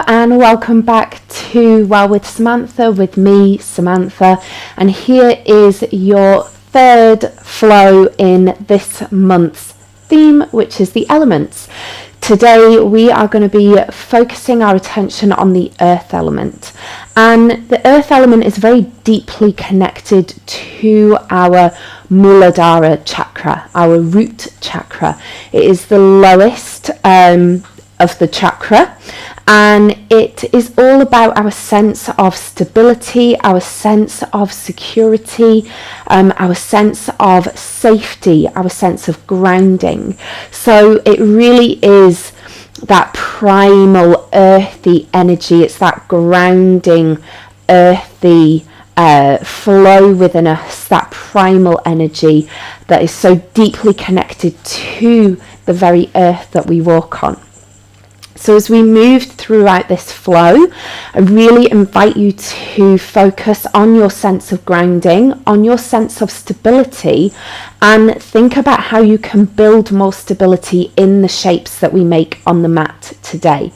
and welcome back to Well with Samantha, with me, Samantha, and here is your third flow in this month's theme, which is the elements. Today we are going to be focusing our attention on the earth element, and the earth element is very deeply connected to our Muladhara Chakra, our root chakra. It is the lowest of the chakra, and it is all about our sense of stability, our sense of security, our sense of safety, our sense of grounding. So it really is that primal earthy energy. It's that grounding earthy flow within us, that primal energy that is so deeply connected to the very earth that we walk on. So as we move throughout this flow, I really invite you to focus on your sense of grounding, on your sense of stability, and think about how you can build more stability in the shapes that we make on the mat today.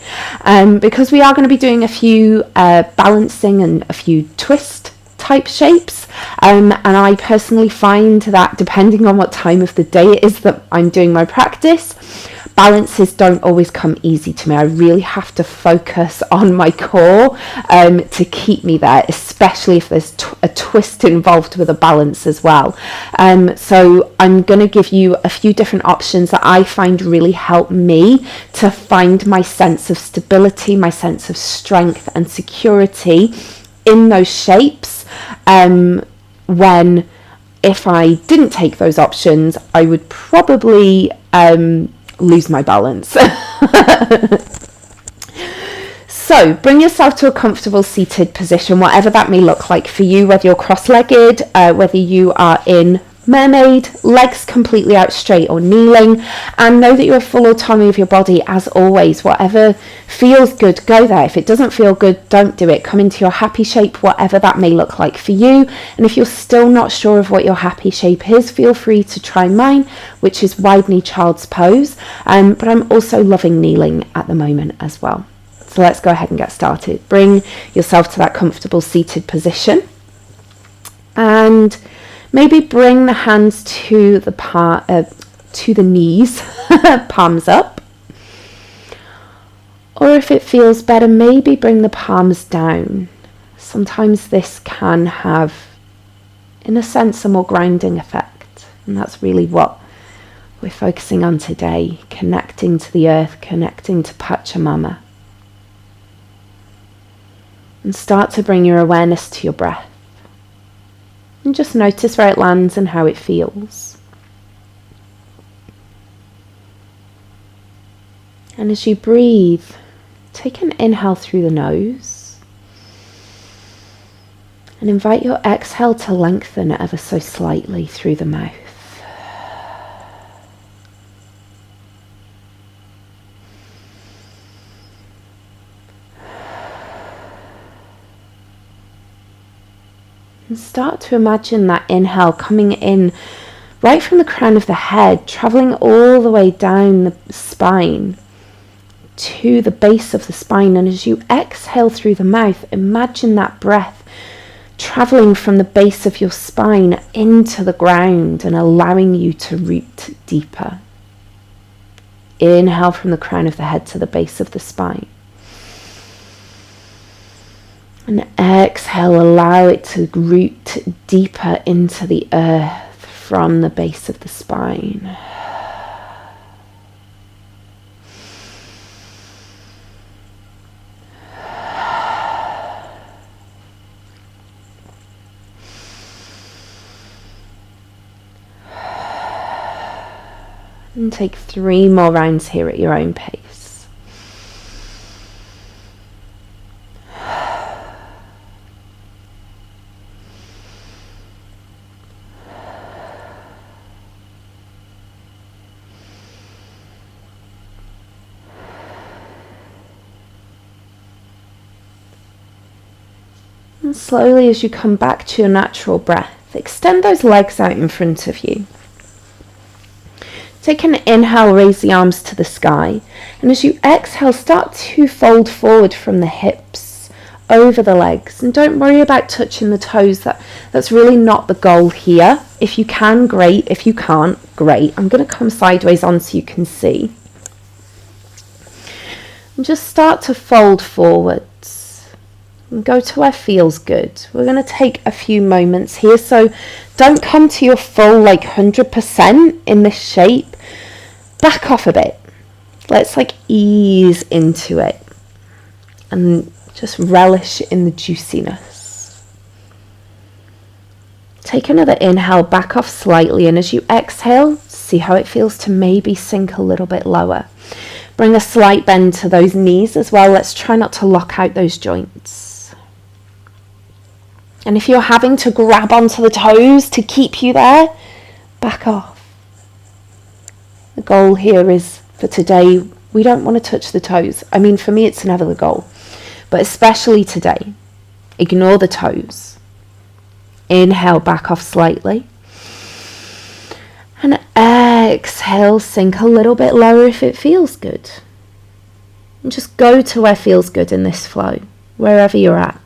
Because we are going to be doing a few balancing and a few twist type shapes, and I personally find that depending on what time of the day it is that I'm doing my practice, balances don't always come easy to me. I really have to focus on my core to keep me there, especially if there's a twist involved with a balance as well. So I'm going to give you a few different options that I find really help me to find my sense of stability, my sense of strength and security in those shapes, when if I didn't take those options, I would probably lose my balance. So bring yourself to a comfortable seated position, whatever that may look like for you, whether you're cross-legged, whether you are in mermaid, legs completely out straight, or kneeling, and know that you have full autonomy of your body as always. Whatever feels good, go there. If it doesn't feel good, don't do it. Come into your happy shape, whatever that may look like for you. And if you're still not sure of what your happy shape is, feel free to try mine, which is wide knee child's pose, but I'm also loving kneeling at the moment as well. So let's go ahead and get started. Bring yourself to that comfortable seated position, and maybe bring the hands to the knees, palms up. Or if it feels better, maybe bring the palms down. Sometimes this can have, in a sense, a more grounding effect. And that's really what we're focusing on today, connecting to the earth, connecting to Pachamama. And start to bring your awareness to your breath. And just notice where it lands and how it feels. And as you breathe, take an inhale through the nose. And invite your exhale to lengthen ever so slightly through the mouth. And start to imagine that inhale coming in right from the crown of the head, traveling all the way down the spine to the base of the spine. And as you exhale through the mouth, imagine that breath traveling from the base of your spine into the ground and allowing you to root deeper. Inhale from the crown of the head to the base of the spine. And exhale, allow it to root deeper into the earth from the base of the spine. And take 3 more rounds here at your own pace. And slowly, as you come back to your natural breath, extend those legs out in front of you. Take an inhale, raise the arms to the sky. And as you exhale, start to fold forward from the hips over the legs. And don't worry about touching the toes. That's really not the goal here. If you can, great. If you can't, great. I'm going to come sideways on so you can see. And just start to fold forwards. And go to where feels good. We're going to take a few moments here. So don't come to your full 100% in this shape. Back off a bit. Let's ease into it and just relish in the juiciness. Take another inhale, back off slightly, and as you exhale, see how it feels to maybe sink a little bit lower. Bring a slight bend to those knees as well. Let's try not to lock out those joints. And if you're having to grab onto the toes to keep you there, back off. The goal here is, for today, we don't want to touch the toes. I mean, for me, it's never the goal. But especially today, ignore the toes. Inhale, back off slightly. And exhale, sink a little bit lower if it feels good. And just go to where feels good in this flow, wherever you're at.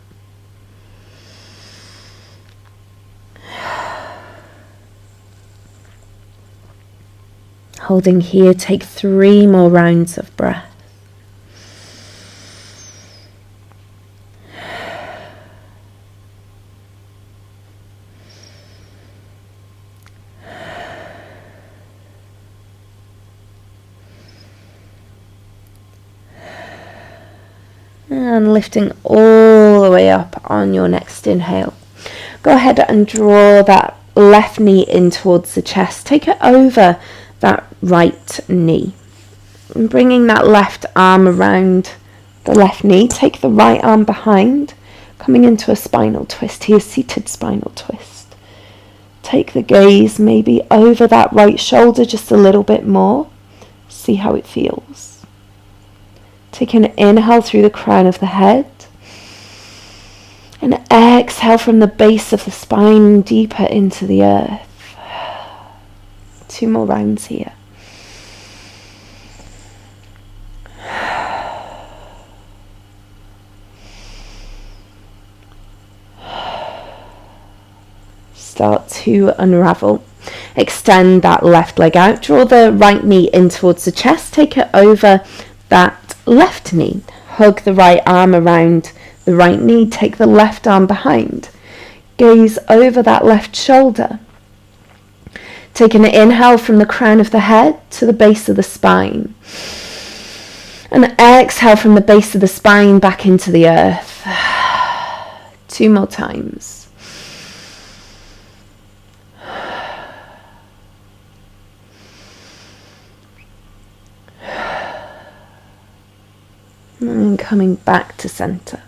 Holding here, take 3 more rounds of breath. And lifting all the way up on your next inhale. Go ahead and draw that left knee in towards the chest. Take it over that right knee. And bringing that left arm around the left knee. Take the right arm behind, coming into a spinal twist here, seated spinal twist. Take the gaze maybe over that right shoulder just a little bit more. See how it feels. Take an inhale through the crown of the head. And exhale from the base of the spine deeper into the earth. 2 more rounds here. Start to unravel. Extend that left leg out. Draw the right knee in towards the chest. Take it over that left knee. Hug the right arm around the right knee. Take the left arm behind. Gaze over that left shoulder. Take an inhale from the crown of the head to the base of the spine. And exhale from the base of the spine back into the earth. 2 more times. And coming back to center.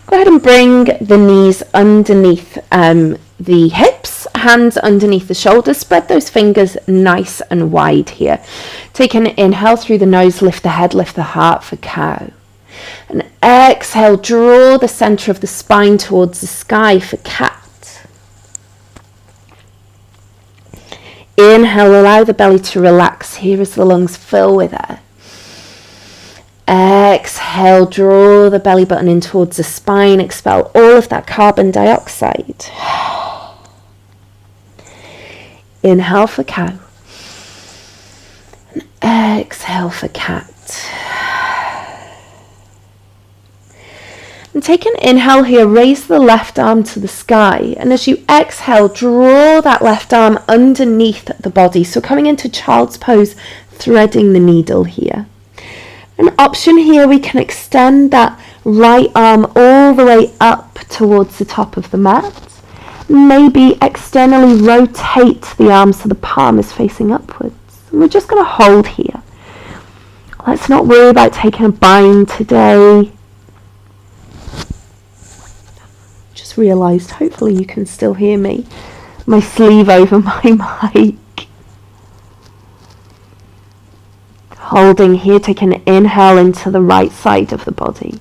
Go ahead and bring the knees underneath the hips, hands underneath the shoulders. Spread those fingers nice and wide here. Take an inhale through the nose, lift the head, lift the heart for cow. And exhale, draw the center of the spine towards the sky for cat. Inhale, allow the belly to relax here as the lungs fill with air. Exhale, draw the belly button in towards the spine, expel all of that carbon dioxide. Inhale for cow. And exhale for cat. And take an inhale here, raise the left arm to the sky. And as you exhale, draw that left arm underneath the body. So coming into child's pose, threading the needle here. An option here, we can extend that right arm all the way up towards the top of the mat. Maybe externally rotate the arm so the palm is facing upwards. And we're just going to hold here. Let's not worry about taking a bind today. Just realised, hopefully you can still hear me. My sleeve over my mic. Holding here, take an inhale into the right side of the body.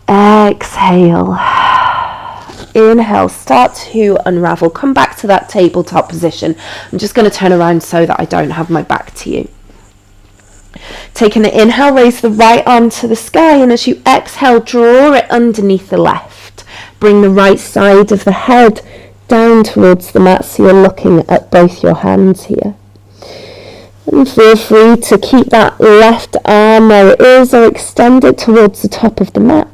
Exhale. Inhale, start to unravel. Come back to that tabletop position. I'm just going to turn around so that I don't have my back to you. Take an inhale, raise the right arm to the sky, and as you exhale, draw it underneath the left. Bring the right side of the head down towards the mat so you're looking at both your hands here. And feel free to keep that left arm where it is or extend it towards the top of the mat.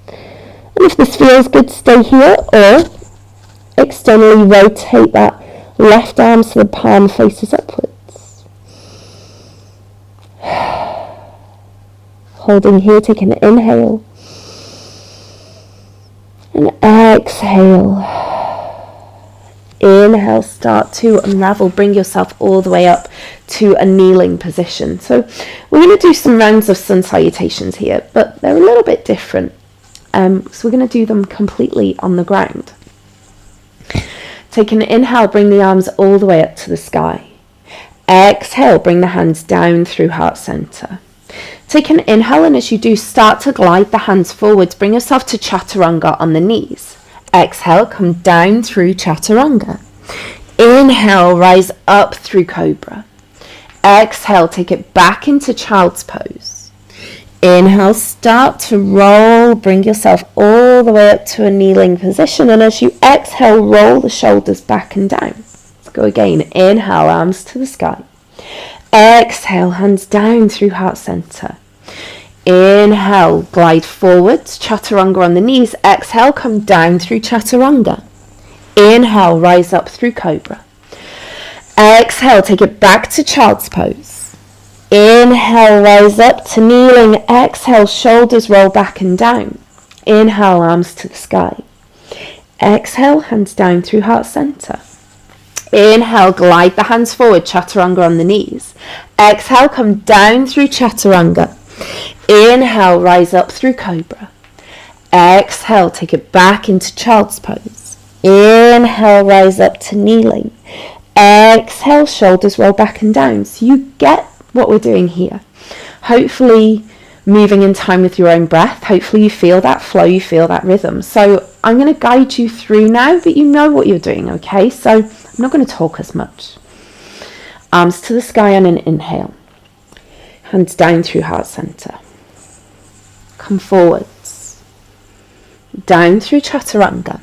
And if this feels good, stay here or externally rotate that left arm so the palm faces upwards. Holding here, take an inhale and exhale. Inhale, start to unravel, bring yourself all the way up to a kneeling position. So we're going to do some rounds of sun salutations here, but they're a little bit different. So we're going to do them completely on the ground. Take an inhale, bring the arms all the way up to the sky. Exhale, bring the hands down through heart center. Take an inhale, and as you do, start to glide the hands forwards. Bring yourself to Chaturanga on the knees. Exhale, come down through Chaturanga. Inhale, rise up through Cobra. Exhale, take it back into Child's Pose. Inhale, start to roll. Bring yourself all the way up to a kneeling position. And as you exhale, roll the shoulders back and down. Let's go again. Inhale, arms to the sky. Exhale, hands down through heart center. Inhale, glide forwards, Chaturanga on the knees. Exhale, come down through Chaturanga. Inhale, rise up through Cobra. Exhale, take it back to Child's Pose. Inhale, rise up to kneeling. Exhale, shoulders roll back and down. Inhale, arms to the sky. Exhale, hands down through heart center. Inhale, glide the hands forward, Chaturanga on the knees. Exhale, come down through Chaturanga. Inhale, rise up through Cobra. Exhale, take it back into Child's Pose. Inhale, rise up to kneeling. Exhale, shoulders roll back and down. So you get what we're doing here. Hopefully moving in time with your own breath. Hopefully you feel that flow, you feel that rhythm. So I'm going to guide you through now, but you know what you're doing, okay? So I'm not going to talk as much. Arms to the sky on an inhale. Hands down through heart center. Come forwards. Down through Chaturanga.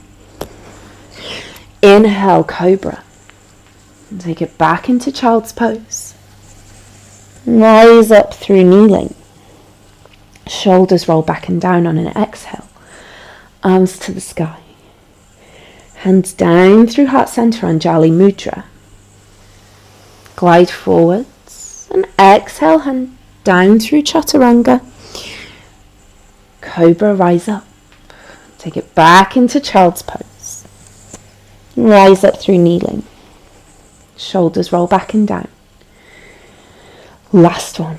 Inhale, Cobra. And take it back into Child's Pose. Rise up through kneeling. Shoulders roll back and down on an exhale. Arms to the sky. Hands down through heart center, Anjali Mudra. Glide forwards and exhale, hand down through Chaturanga. Cobra, rise up. Take it back into Child's Pose. Rise up through kneeling. Shoulders roll back and down. Last one.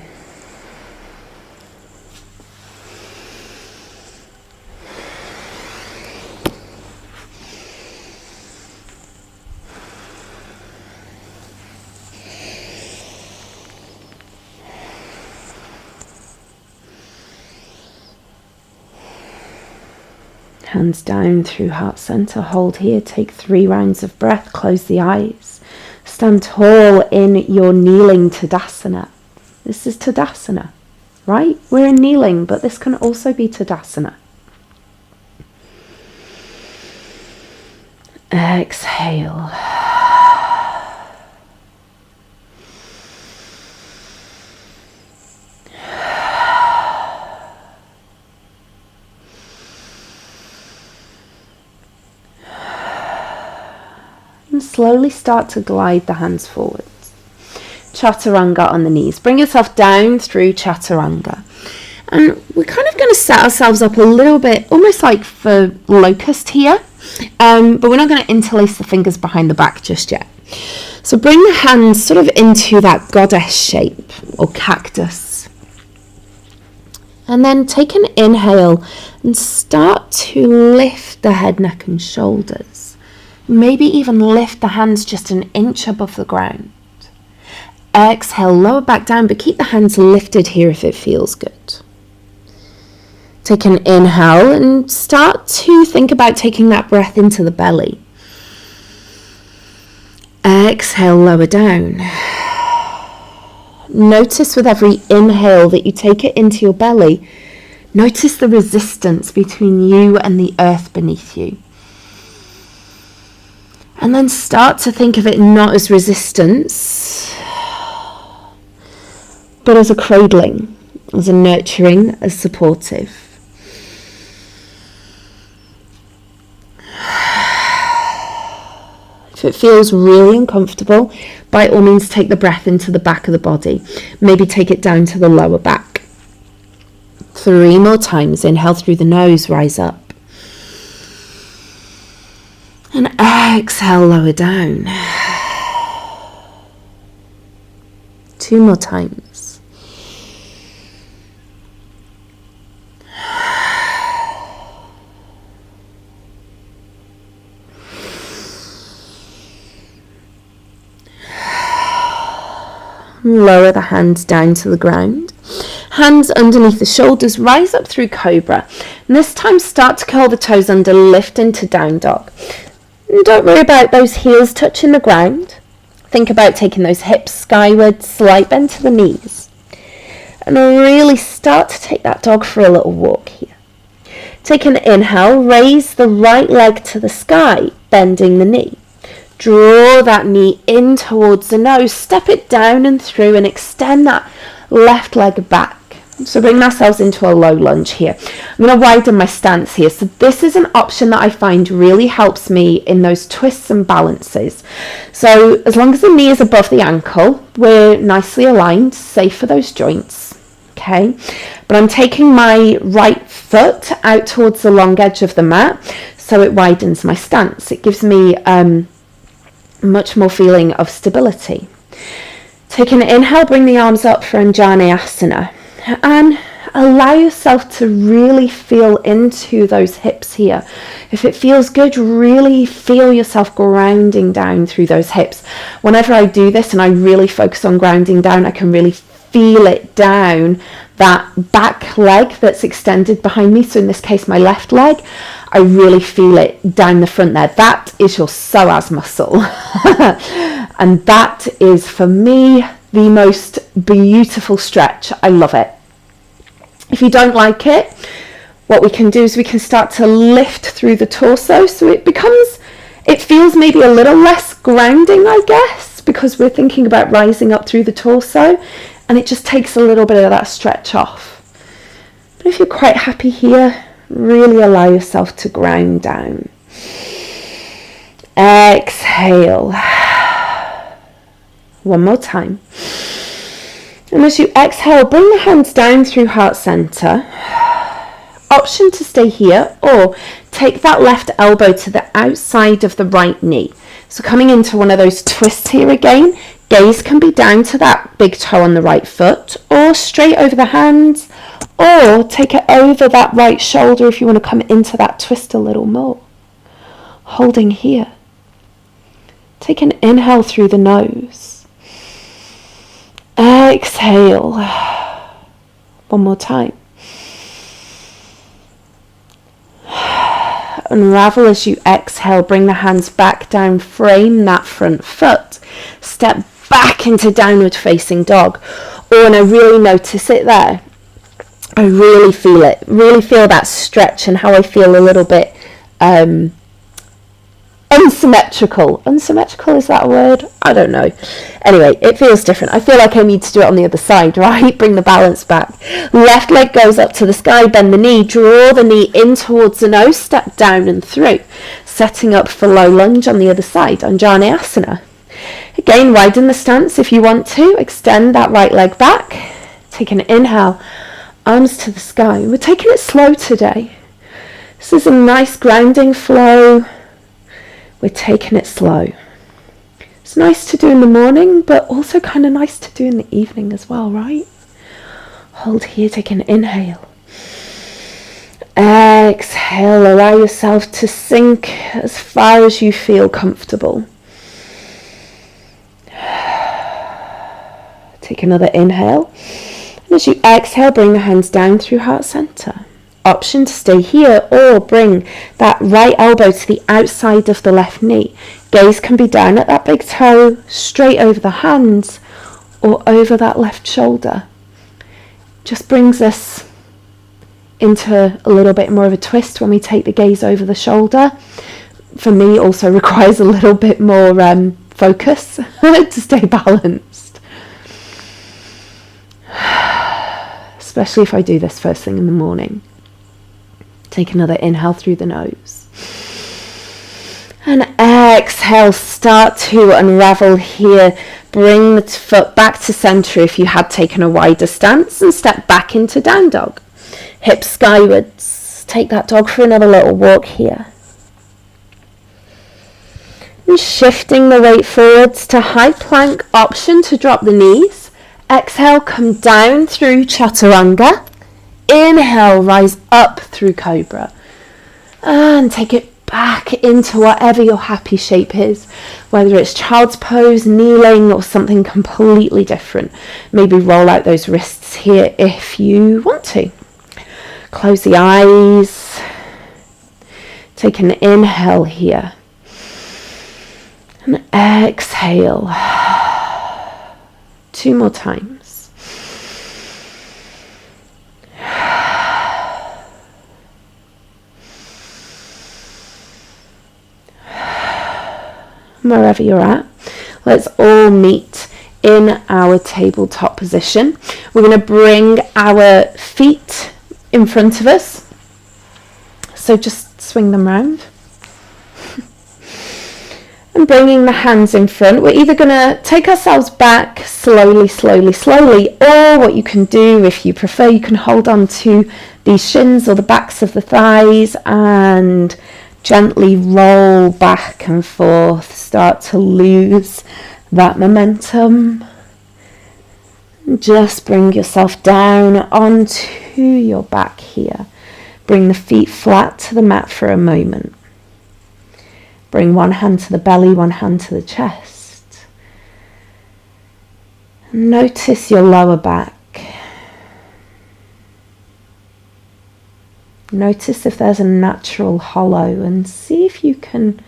Hands down through heart center. Hold here. Take 3 rounds of breath. Close the eyes. Stand tall in your kneeling Tadasana. This is Tadasana, right? We're in kneeling, but this can also be Tadasana. Exhale. And slowly start to glide the hands forwards. Chaturanga on the knees. Bring yourself down through Chaturanga. And we're kind of going to set ourselves up a little bit, almost like for locust here. But we're not going to interlace the fingers behind the back just yet. So bring the hands sort of into that goddess shape or cactus. And then take an inhale and start to lift the head, neck and shoulders. Maybe even lift the hands just an inch above the ground. Exhale, lower back down, but keep the hands lifted here if it feels good. Take an inhale and start to think about taking that breath into the belly. Exhale, lower down. Notice with every inhale that you take it into your belly, notice the resistance between you and the earth beneath you. And then start to think of it not as resistance, but as a cradling, as a nurturing, as supportive. If it feels really uncomfortable, by all means take the breath into the back of the body. Maybe take it down to the lower back. 3 more times. Inhale through the nose, rise up. And exhale, lower down. 2 more times. Lower the hands down to the ground. Hands underneath the shoulders, rise up through cobra. And this time start to curl the toes under, lift into down dog. And don't worry about those heels touching the ground. Think about taking those hips skyward, slight bend to the knees. And really start to take that dog for a little walk here. Take an inhale, raise the right leg to the sky, bending the knee. Draw that knee in towards the nose, step it down and through and extend that left leg back. So bring ourselves into a low lunge here. I'm going to widen my stance here. So this is an option that I find really helps me in those twists and balances. So as long as the knee is above the ankle, we're nicely aligned, safe for those joints. Okay, but I'm taking my right foot out towards the long edge of the mat so it widens my stance. It gives me much more feeling of stability. Take an inhale, bring the arms up for Anjaneyasana and allow yourself to really feel into those hips here. If it feels good, really feel yourself grounding down through those hips. Whenever I do this and I really focus on grounding down, I can really feel it down that back leg that's extended behind me. So in this case, my left leg, I really feel it down the front there. That is your psoas muscle. And that is, for me, the most beautiful stretch. I love it. If you don't like it, what we can do is we can start to lift through the torso. So it feels maybe a little less grounding, I guess, because we're thinking about rising up through the torso. And it just takes a little bit of that stretch off. But if you're quite happy here, really allow yourself to ground down. Exhale. One more time. And as you exhale, bring the hands down through heart center. Option to stay here, or take that left elbow to the outside of the right knee. So coming into one of those twists here again, gaze can be down to that big toe on the right foot, or straight over the hands, or take it over that right shoulder if you want to come into that twist a little more. Holding here. Take an inhale through the nose. Exhale. One more time. Unravel as you exhale. Bring the hands back down. Frame that front foot. Step back into downward facing dog. Oh, and I really notice it there. I really feel it. Really feel that stretch and how I feel a little bit unsymmetrical. Unsymmetrical, is that a word? I don't know. Anyway, it feels different. I feel like I need to do it on the other side, right? Bring the balance back. Left leg goes up to the sky, bend the knee, draw the knee in towards the nose, step down and through. Setting up for low lunge on the other side, Anjaneyasana. Again, widen the stance if you want to. Extend that right leg back. Take an inhale, arms to the sky. We're taking it slow today. This is a nice grounding flow. We're taking it slow. It's nice to do in the morning, but also kind of nice to do in the evening as well, right? Hold here, take an inhale. Exhale, allow yourself to sink as far as you feel comfortable. Take another inhale. And as you exhale, bring the hands down through heart center. option to stay here, or bring that right elbow to the outside of the left knee. Gaze can be down at that big toe, straight over the hands, or over that left shoulder. Just brings us into a little bit more of a twist when we take the gaze over the shoulder. For me, also requires a little bit more focus to stay balanced. Especially if I do this first thing in the morning. Take another inhale through the nose. And exhale, start to unravel here. Bring the foot back to center if you had taken a wider stance, and step back into down dog. Hips skywards. Take that dog for another little walk here. And shifting the weight forwards to high plank, option to drop the knees. Exhale, come down through Chaturanga. Inhale, rise up through Cobra. And take it back into whatever your happy shape is, whether it's child's pose, kneeling, or something completely different. Maybe roll out those wrists here if you want to. Close the eyes. Take an inhale here. And exhale. 2 more times. Wherever you're at, let's all meet in our tabletop position. We're going to bring our feet in front of us. So just swing them round. And bringing the hands in front, we're either going to take ourselves back slowly, or what you can do, if you prefer, you can hold on to these shins or the backs of the thighs and gently roll back and forth. Start to lose that momentum. Just bring yourself down onto your back here. Bring the feet flat to the mat for a moment. Bring one hand to the belly, one hand to the chest. Notice your lower back. Notice if there's a natural hollow, and see if you can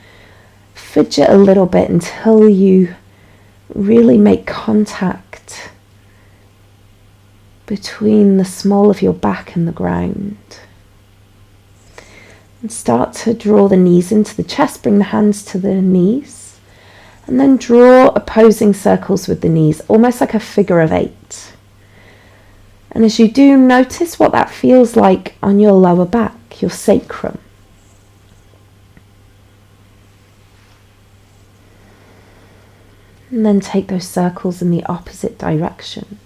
fidget a little bit until you really make contact between the small of your back and the ground. And start to draw the knees into the chest, bring the hands to the knees, and then draw opposing circles with the knees, almost like a figure of 8. And as you do, notice what that feels like on your lower back, your sacrum. And then take those circles in the opposite direction.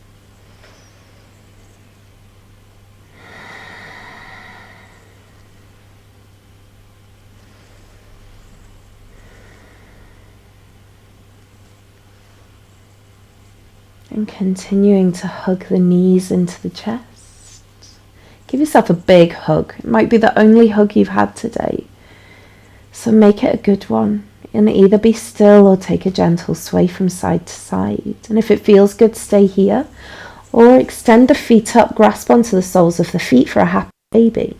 And continuing to hug the knees into the chest. Give yourself a big hug. It might be the only hug you've had today. So make it a good one. And either be still or take a gentle sway from side to side. And if it feels good, stay here. Or extend the feet up, grasp onto the soles of the feet for a happy baby.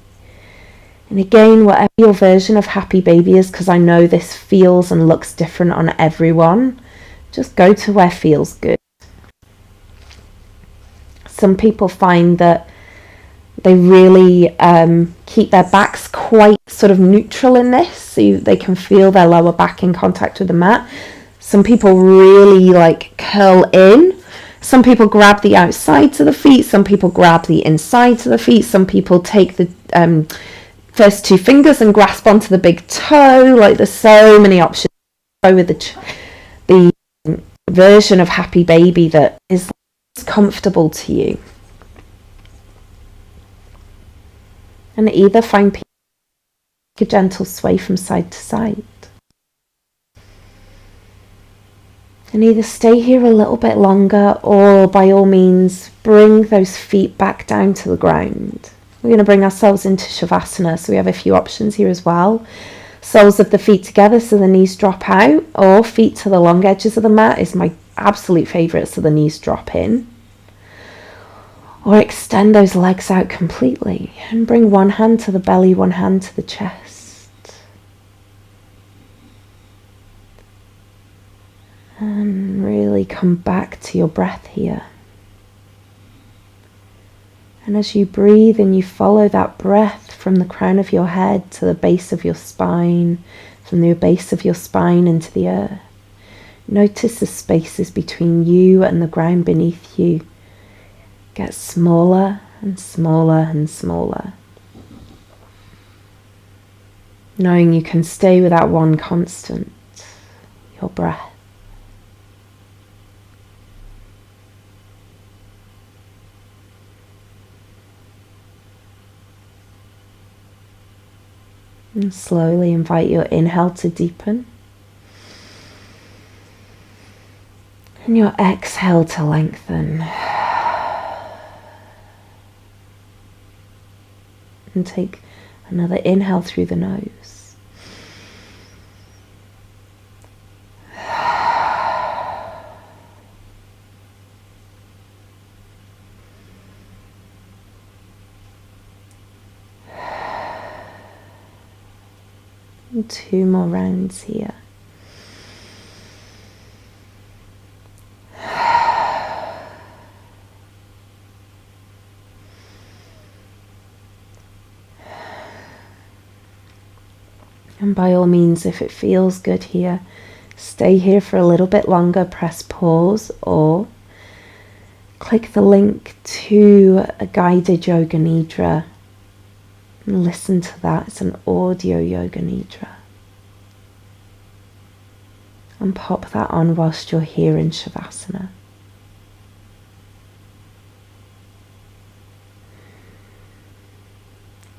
And again, whatever your version of happy baby is, because I know this feels and looks different on everyone, just go to where feels good. Some people find that they really keep their backs quite sort of neutral in this, so they can feel their lower back in contact with the mat. Some people really like curl in. Some people grab the outsides of the feet. Some people grab the insides of the feet. Some people take the first 2 fingers and grasp onto the big toe. Like, there's so many options. Go with the version of happy baby that is comfortable to you, and either find a gentle sway from side to side, and either stay here a little bit longer, or by all means bring those feet back down to the ground. We're going to bring ourselves into Shavasana, so we have a few options here as well. Soles of the feet together so the knees drop out, or feet to the long edges of the mat is my absolute favourite, so the knees drop in. Or extend those legs out completely and bring one hand to the belly, one hand to the chest. And really come back to your breath here. And as you breathe and you follow that breath from the crown of your head to the base of your spine, from the base of your spine into the earth, notice the spaces between you and the ground beneath you get smaller and smaller and smaller. Knowing you can stay with that one constant, your breath. And slowly invite your inhale to deepen. And your exhale to lengthen. And take another inhale through the nose. And 2 more rounds here. And by all means, if it feels good here, stay here for a little bit longer, press pause, or click the link to a guided Yoga Nidra and listen to that. It's an audio Yoga Nidra. And pop that on whilst you're here in Shavasana.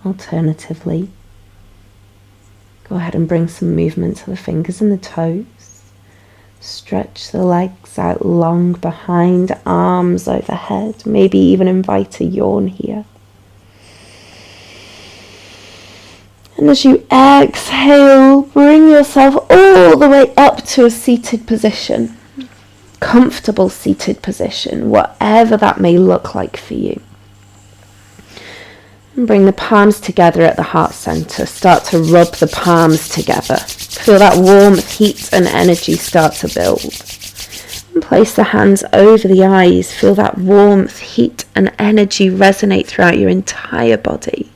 Alternatively, go ahead and bring some movement to the fingers and the toes. Stretch the legs out long behind, arms overhead. Maybe even invite a yawn here. And as you exhale, bring yourself all the way up to a seated position. Comfortable seated position, whatever that may look like for you. And bring the palms together at the heart center. Start to rub the palms together. Feel that warmth, heat and energy start to build. And place the hands over the eyes. Feel that warmth, heat and energy resonate throughout your entire body.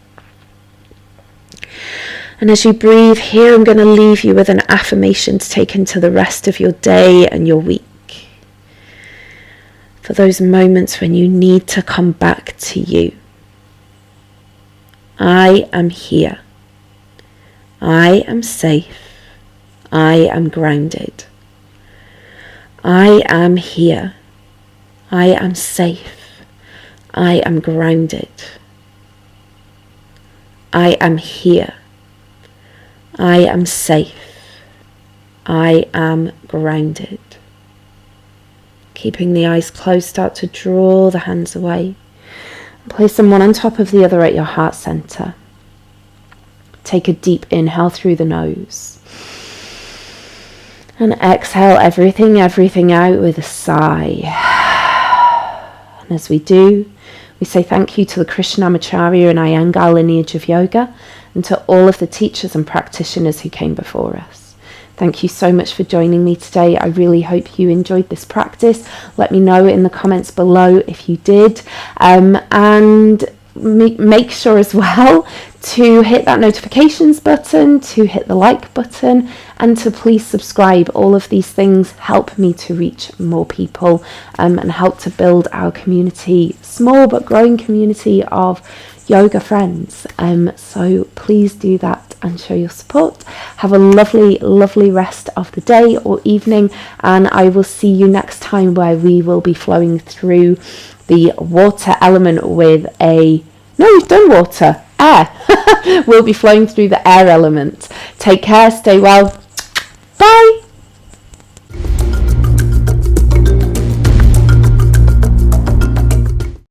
And as you breathe here, I'm going to leave you with an affirmation to take into the rest of your day and your week. For those moments when you need to come back to you. I am here. I am safe. I am grounded. I am here. I am safe. I am grounded. I am here. I am safe. I am grounded. Keeping the eyes closed, start to draw the hands away. Place them one on top of the other at your heart center. Take a deep inhale through the nose. And exhale everything out with a sigh. And as we do, we say thank you to the Krishnamacharya and Iyengar lineage of yoga, and to all of the teachers and practitioners who came before us. Thank you so much for joining me today. I really hope you enjoyed this practice. Let me know in the comments below if you did. And make sure as well to hit that notifications button, to hit the like button, and to please subscribe. All of these things help me to reach more people and help to build our community, small but growing community of yoga friends. So please do that and show your support. Have a lovely rest of the day or evening, and I will see you next time, where we will be flowing through the water element with we've done water, air. We'll be flowing through the air element. Take care, stay well, bye.